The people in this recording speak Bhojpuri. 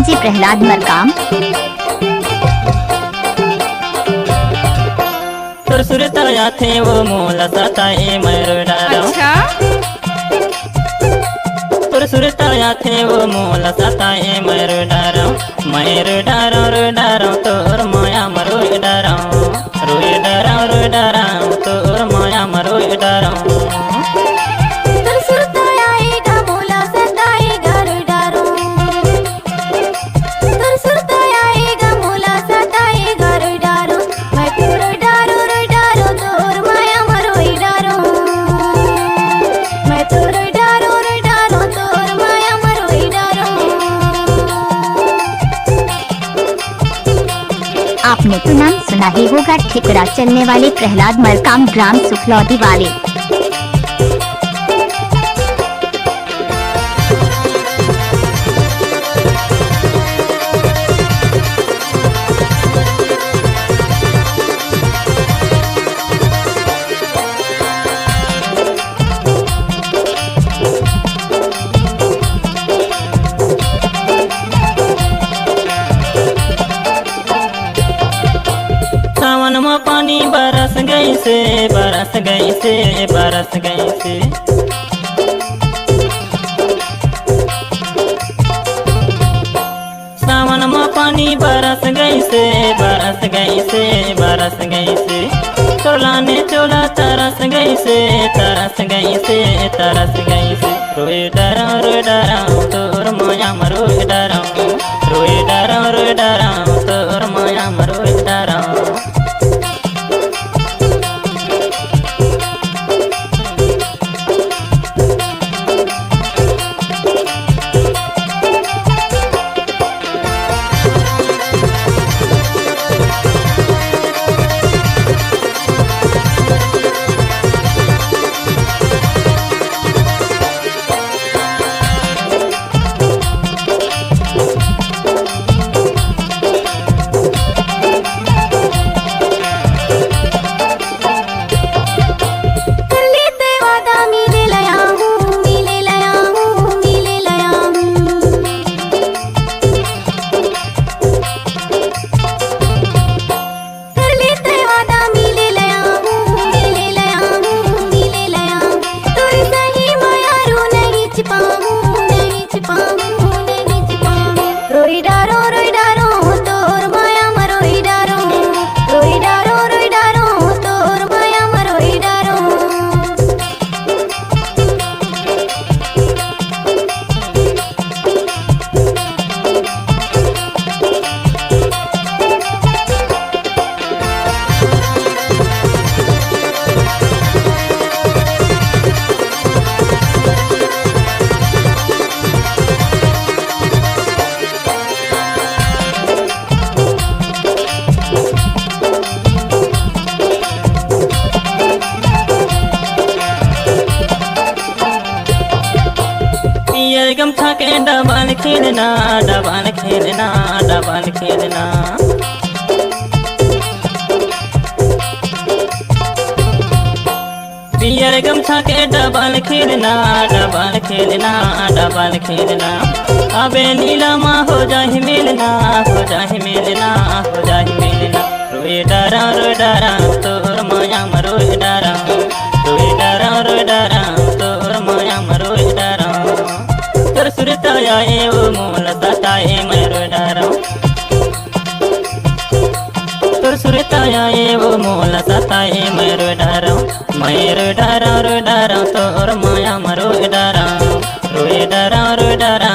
डीजे प्रहलाद मरकाम। तुर सुरताया थे वो मोला सताए मैरो डारो। अच्छा तुर सुरताया थे वो मोला सताए मैरो डारो। मैरो डारो रो डारो तोर माया मरो डारो। रोए डारो रो डारो तोर माया मरो डारो। आपने तो नाम सुना ही होगा ठिकरा चलने वाले प्रहलाद मरकाम ग्राम सुखलौदी वाले। सावन में पानी बरस गई से बरस गई से बरस गई से। सावन में पानी बरस गई से बरस गई से बरस गई से। चोलाने चोला तरस गई से तरस गई से तरस गई से। रोए डरा रोए डरा तोर माया मरो डरा। रोए डरा रोए डरा तोर माया मरो डरा। गमछा के डबल खेलना डबल खेलना डबल खेलना। पियर गमछा के डबल खेलना डबल खेलना डबल खेलना। अबे नीलमा हो जाहि मिलना हो जाहि मिलना हो जाहि मिलना। रोए डरा रोए डरा तोर माया मरो डरा। रोए डरा रोए डरा तोर माया मरो डरा। तुर सुरताया वो मोला सताए मैरो डारो। तुर सुरताया वो मोला सताए मैरो डारो। मैरो डारो रो डारो तोर माया मरो डारा। रोए डारा रो डारा